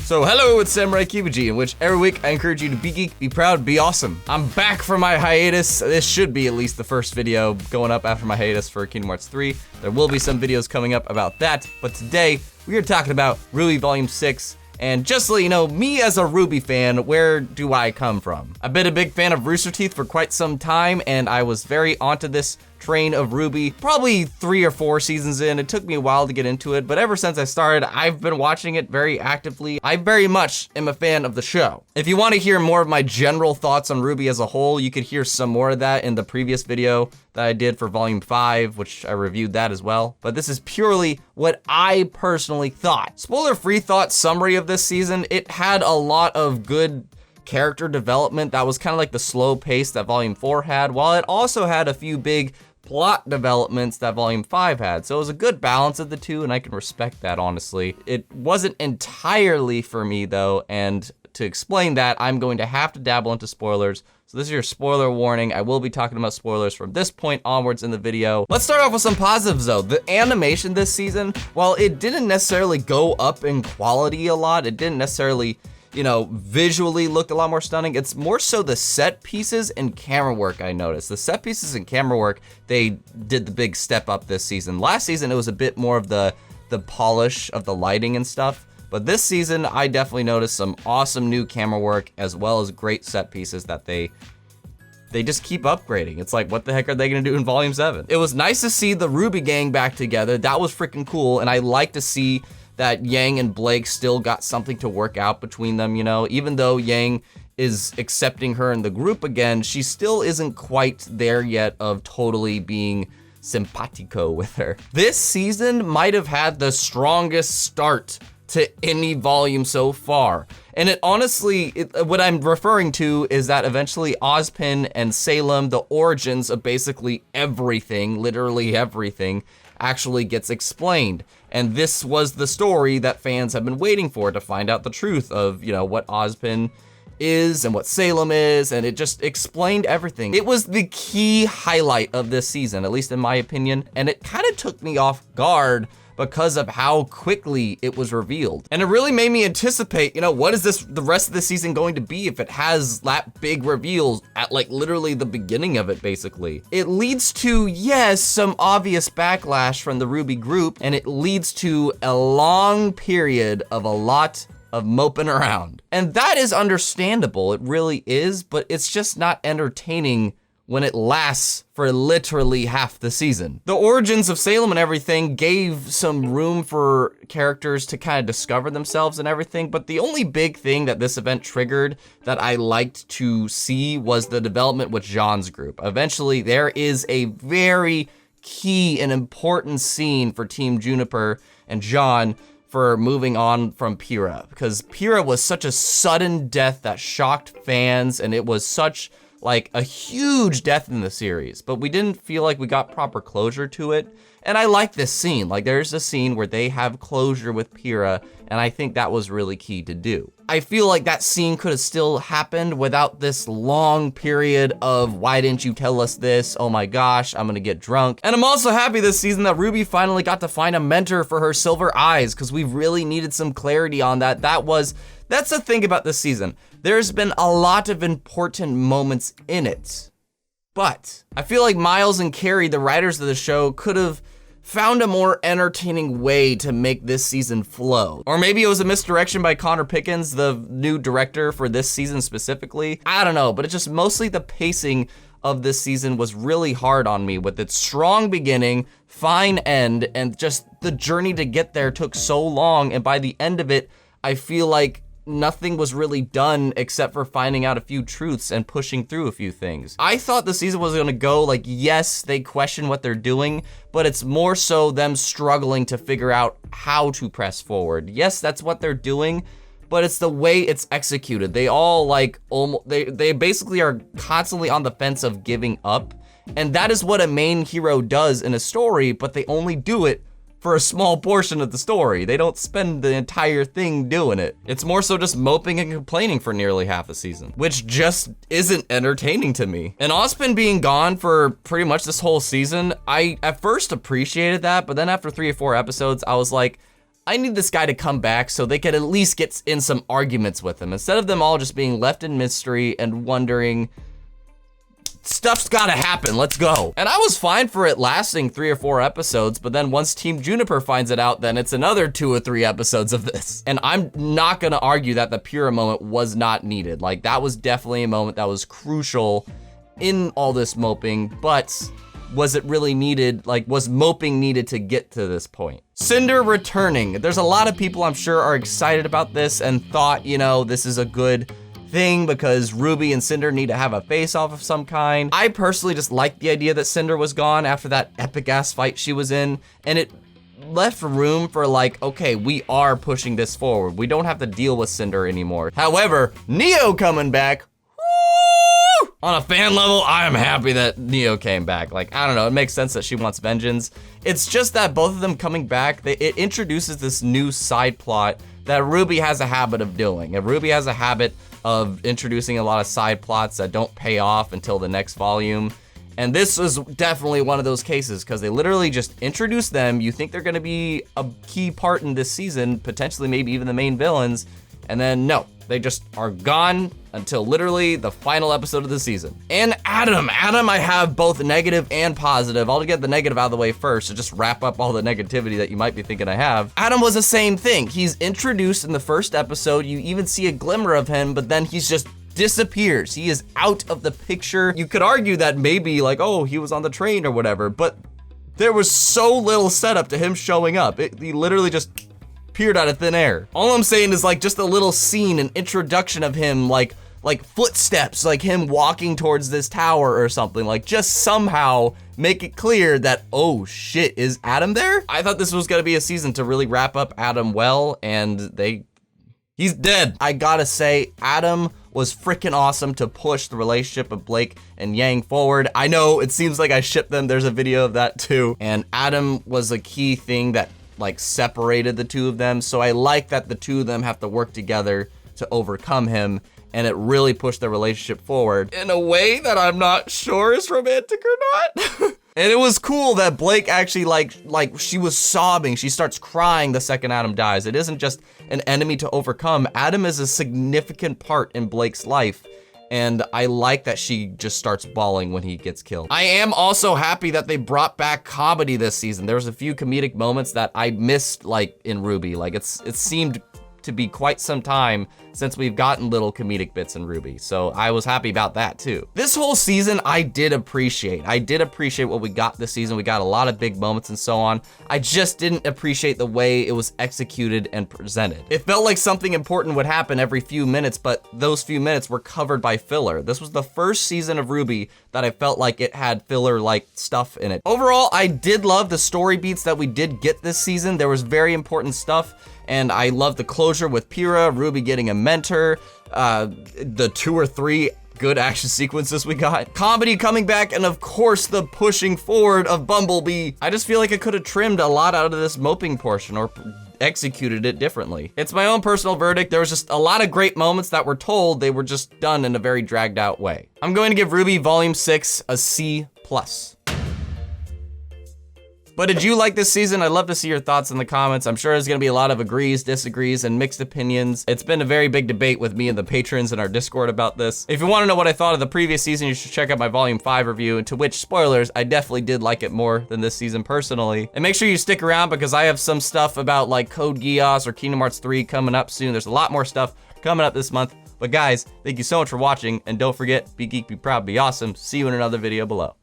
So hello, it's Samurai Kibiji, in which every week I encourage you to be geek, be proud, be awesome. I'm back from my hiatus. This should be at least the first video going up after my hiatus for Kingdom Hearts 3. There will be some videos coming up about that, but today we are talking about RWBY Volume 6. And just to let you know, me as a RWBY fan, where do I come from? I've been a big fan of Rooster Teeth for quite some time, and I was very onto this train of RWBY probably 3 or 4 seasons in. It took me a while to get into it, but ever since I started, I've been watching it very actively. I very much am a fan of the show. If you want to hear more of my general thoughts on RWBY as a whole, you could hear some more of that in the previous video that I did for Volume 5, which I reviewed that as well. But this is purely what I personally thought. Spoiler-free thought summary of this season, it had a lot of good character development that was kind of like the slow pace that Volume 4 had, while it also had a few big plot developments that Volume 5 had. So it was a good balance of the two, and I can respect that, honestly. It wasn't entirely for me, though, and to explain that, I'm going to have to dabble into spoilers. So this is your spoiler warning. I will be talking about spoilers from this point onwards in the video. Let's start off with some positives, though. The animation this season, while it didn't necessarily go up in quality a lot, it didn't necessarily, you know, visually looked a lot more stunning. It's more so the set pieces and camera work I noticed. The set pieces and camera work, they did the big step up this season. Last season, it was a bit more of the polish of the lighting and stuff. But this season, I definitely noticed some awesome new camera work as well as great set pieces that they just keep upgrading. It's like, what the heck are they gonna do in Volume 7? It was nice to see the RWBY gang back together. That was freaking cool, and I like to see that Yang and Blake still got something to work out between them, you know? Even though Yang is accepting her in the group again, she still isn't quite there yet of totally being simpatico with her. This season might have had the strongest start to any volume so far. And it honestly, what I'm referring to is that eventually Ozpin and Salem, the origins of basically everything, literally everything, actually gets explained. And this was the story that fans have been waiting for, to find out the truth of, you know, what Ozpin is and what Salem is, and it just explained everything. It was the key highlight of this season, at least in my opinion, and it kind of took me off guard because of how quickly it was revealed. And it really made me anticipate, you know, what is the rest of the season going to be if it has that big reveals at like literally the beginning of it, basically. It leads to, yes, some obvious backlash from the RWBY group, and it leads to a long period of a lot of moping around. And that is understandable, it really is, but it's just not entertaining when it lasts for literally half the season. The origins of Salem and everything gave some room for characters to kind of discover themselves and everything, but the only big thing that this event triggered that I liked to see was the development with Jean's group. Eventually, there is a very key and important scene for Team Juniper and Jean for moving on from Pyrrha, because Pyrrha was such a sudden death that shocked fans, and it was such like a huge death in the series, but we didn't feel like we got proper closure to it. And I like this scene. Like, there's a scene where they have closure with Pyrrha, and I think that was really key to do. I feel like that scene could have still happened without this long period of, why didn't you tell us this? Oh my gosh, I'm gonna get drunk. And I'm also happy this season that RWBY finally got to find a mentor for her silver eyes, because we really needed some clarity on that. That's the thing about this season. There's been a lot of important moments in it, but I feel like Miles and Carrie, the writers of the show, could have found a more entertaining way to make this season flow. Or maybe it was a misdirection by Connor Pickens, the new director for this season specifically. I don't know, but it's just mostly the pacing of this season was really hard on me, with its strong beginning, fine end, and just the journey to get there took so long, and by the end of it, I feel like nothing was really done except for finding out a few truths and pushing through a few things. I thought the season was gonna go like, yes, they question what they're doing, but it's more so them struggling to figure out how to press forward. Yes, that's what they're doing, but it's the way it's executed. They all like, they basically are constantly on the fence of giving up. And that is what a main hero does in a story, but they only do it for a small portion of the story. They don't spend the entire thing doing it. It's more so just moping and complaining for nearly half the season, which just isn't entertaining to me. And Ozpin being gone for pretty much this whole season, I at first appreciated that, but then after 3 or 4 episodes, I was like, I need this guy to come back so they could at least get in some arguments with him, instead of them all just being left in mystery and wondering, stuff's gotta happen, let's go. And I was fine for it lasting 3 or 4 episodes, but then once Team Juniper finds it out, then it's another 2 or 3 episodes of this. And I'm not gonna argue that the Pyrrha moment was not needed. Like, that was definitely a moment that was crucial in all this moping, but was it really needed? Like, was moping needed to get to this point? Cinder returning. There's a lot of people I'm sure are excited about this and thought, you know, this is a good thing because RWBY and Cinder need to have a face-off of some kind. I personally just liked the idea that Cinder was gone after that epic-ass fight she was in, and it left room for like, okay, we are pushing this forward. We don't have to deal with Cinder anymore. However, Neo coming back, woo! On a fan level, I am happy that Neo came back. Like, I don't know, it makes sense that she wants vengeance. It's just that both of them coming back, it introduces this new side plot that RWBY has a habit of doing. And RWBY has a habit of introducing a lot of side plots that don't pay off until the next volume. And this was definitely one of those cases because they literally just introduce them. You think they're gonna be a key part in this season, potentially maybe even the main villains, and then no, they just are gone until literally the final episode of the season. And Adam, I have both negative and positive. I'll get the negative out of the way first to just wrap up all the negativity that you might be thinking I have. Adam was the same thing. He's introduced in the first episode. You even see a glimmer of him, but then he's just disappears. He is out of the picture. You could argue that maybe like, oh, he was on the train or whatever, but there was so little setup to him showing up. He literally just appeared out of thin air. All I'm saying is like just a little scene, an introduction of him, like footsteps, like him walking towards this tower or something, like just somehow make it clear that, oh shit, is Adam there? I thought this was gonna be a season to really wrap up Adam well, and he's dead. I gotta say, Adam was freaking awesome to push the relationship of Blake and Yang forward. I know it seems like I shipped them. There's a video of that too. And Adam was a key thing that like separated the two of them. So I like that the two of them have to work together to overcome him. And it really pushed their relationship forward in a way that I'm not sure is romantic or not. And it was cool that Blake actually like she was sobbing. She starts crying the second Adam dies. It isn't just an enemy to overcome. Adam is a significant part in Blake's life. And I like that she just starts bawling when he gets killed. I am also happy that they brought back comedy this season. There was a few comedic moments that I missed like in RWBY. Like it seemed to be quite some time since we've gotten little comedic bits in RWBY. So I was happy about that too. This whole season, I did appreciate what we got this season. We got a lot of big moments and so on. I just didn't appreciate the way it was executed and presented. It felt like something important would happen every few minutes, but those few minutes were covered by filler. This was the first season of RWBY that I felt like it had filler-like stuff in it. Overall, I did love the story beats that we did get this season. There was very important stuff. And I love the closure with Pyrrha, RWBY getting a mentor, the 2 or 3 good action sequences we got, comedy coming back, and of course the pushing forward of Bumblebee. I just feel like I could have trimmed a lot out of this moping portion or executed it differently. It's my own personal verdict. There was just a lot of great moments that were told. They were just done in a very dragged out way. I'm going to give RWBY Volume 6 a C+. But did you like this season? I'd love to see your thoughts in the comments. I'm sure there's gonna be a lot of agrees, disagrees, and mixed opinions. It's been a very big debate with me and the patrons in our Discord about this. If you wanna know what I thought of the previous season, you should check out my Volume 5 review, and to which, spoilers, I definitely did like it more than this season personally. And make sure you stick around because I have some stuff about like Code Geass or Kingdom Hearts 3 coming up soon. There's a lot more stuff coming up this month. But guys, thank you so much for watching, and don't forget, be geek, be proud, be awesome. See you in another video below.